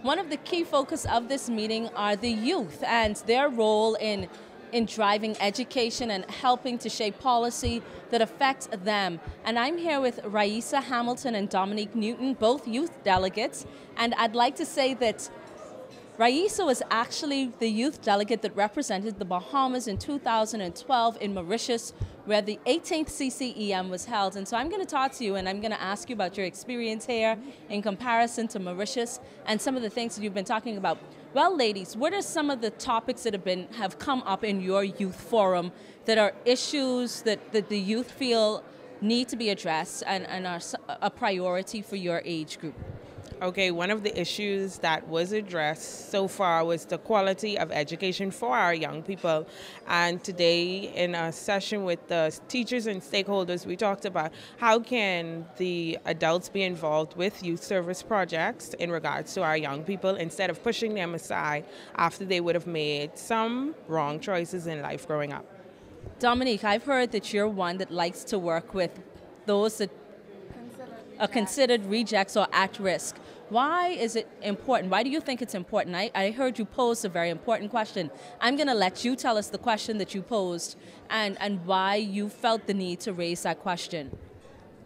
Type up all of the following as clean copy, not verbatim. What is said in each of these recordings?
one of the key focus of this meeting are the youth and their role in driving education and helping to shape policy that affects them. And I'm here with Raisa Hamilton and Dominique Newton, both youth delegates, and I'd like to say that Raisa was actually the youth delegate that represented the Bahamas in 2012 in Mauritius, where the 18th Ccem was held. And so I'm going to talk to you and I'm going to ask you about your experience here in comparison to Mauritius and some of the things that you've been talking about. Well, ladies, what are some of the topics that have come up in your youth forum that are issues that the youth feel need to be addressed and are a priority for your age group? Okay, one of the issues that was addressed so far was the quality of education for our young people. And today, in a session with the teachers and stakeholders, we talked about how can the adults be involved with youth service projects in regards to our young people instead of pushing them aside after they would have made some wrong choices in life growing up. Dominique, I've heard that you're one that likes to work with those that are considered rejects or at risk. Why is it important? Why do you think it's important? I heard you pose a very important question. I'm going to let you tell us the question that you posed and why you felt the need to raise that question.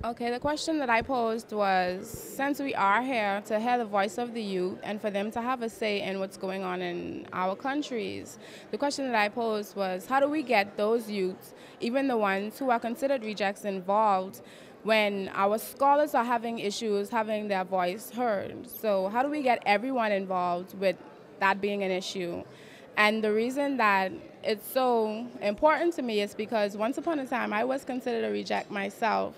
Okay, the question that I posed was, since we are here to hear the voice of the youth and for them to have a say in what's going on in our countries, the question that I posed was, how do we get those youths, even the ones who are considered rejects, involved when our scholars are having issues having their voice heard? So how do we get everyone involved with that being an issue? And the reason that it's so important to me is because once upon a time I was considered a reject myself.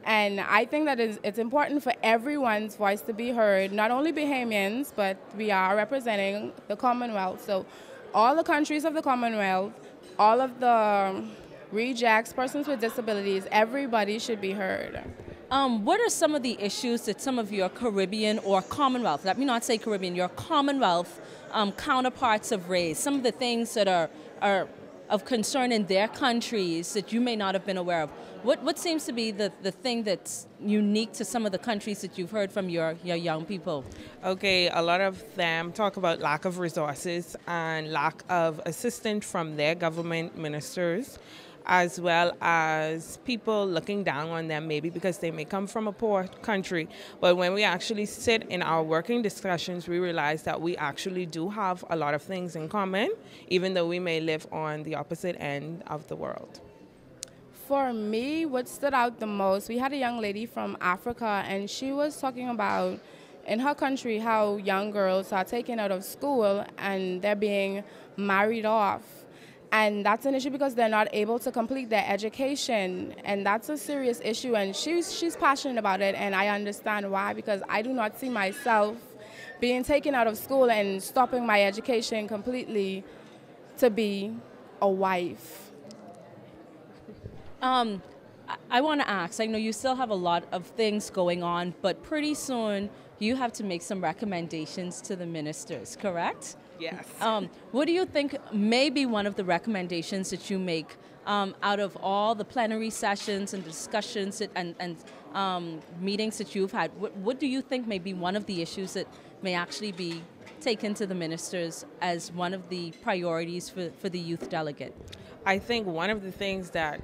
And I think that it's important for everyone's voice to be heard, not only Bahamians, but we are representing the Commonwealth. So all the countries of the Commonwealth, all of the rejects, persons with disabilities, everybody should be heard. What are some of the issues that some of your Caribbean or Commonwealth, let me not say Caribbean, your Commonwealth counterparts have raised? Some of the things that are of concern in their countries that you may not have been aware of. What seems to be the thing that's unique to some of the countries that you've heard from your young people? Okay, a lot of them talk about lack of resources and lack of assistance from their government ministers, as well as people looking down on them maybe because they may come from a poor country. But when we actually sit in our working discussions, we realize that we actually do have a lot of things in common, even though we may live on the opposite end of the world. For me, what stood out the most, we had a young lady from Africa, and she was talking about in her country how young girls are taken out of school and they're being married off. And that's an issue because they're not able to complete their education, and that's a serious issue, and she's passionate about it, and I understand why, because I do not see myself being taken out of school and stopping my education completely to be a wife. I want to ask, I know you still have a lot of things going on, but pretty soon you have to make some recommendations to the ministers, correct? Yes. What do you think may be one of the recommendations that you make out of all the plenary sessions and discussions and meetings that you've had? What do you think may be one of the issues that may actually be taken to the ministers as one of the priorities for the youth delegate? I think one of the things that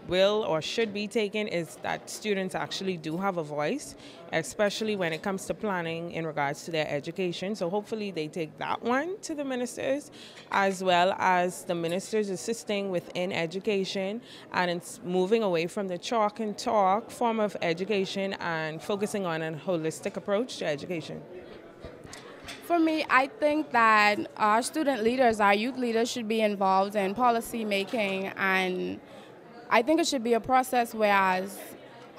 will or should be taken is that students actually do have a voice, especially when it comes to planning in regards to their education. So hopefully they take that one to the ministers, as well as the ministers assisting within education and it's moving away from the chalk and talk form of education and focusing on a holistic approach to education. For me, I think that our student leaders, our youth leaders should be involved in policy making, and I think it should be a process whereas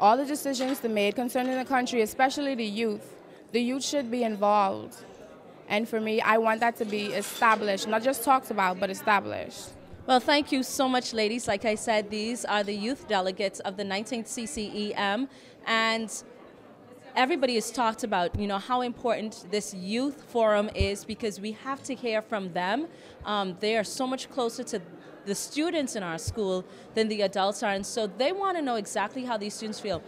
all the decisions that are made concerning the country, especially the youth should be involved. And for me, I want that to be established, not just talked about, but established. Well, thank you so much, ladies. Like I said, these are the youth delegates of the 19th Ccem, and everybody has talked about, how important this youth forum is because we have to hear from them. They are so much closer to the students in our school than the adults are, and so they want to know exactly how these students feel.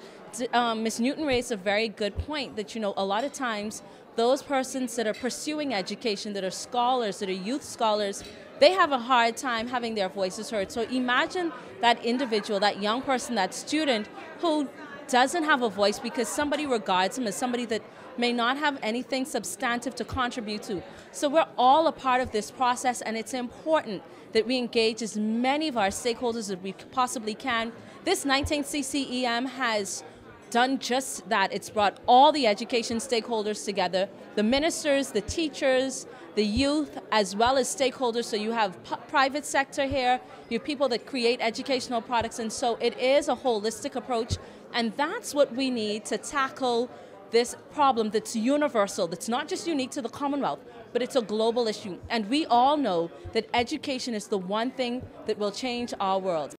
Ms. Newton raised a very good point that, you know, a lot of times those persons that are pursuing education, that are scholars, that are youth scholars, they have a hard time having their voices heard. So imagine that individual, that young person, that student who doesn't have a voice because somebody regards him as somebody that may not have anything substantive to contribute to. So we're all a part of this process, and it's important that we engage as many of our stakeholders as we possibly can. This 19th CCEM has done just that. It's brought all the education stakeholders together, the ministers, the teachers, the youth, as well as stakeholders. So you have private sector here, you have people that create educational products, and so it is a holistic approach, and that's what we need to tackle this problem that's universal, that's not just unique to the Commonwealth, but it's a global issue. And we all know that education is the one thing that will change our world.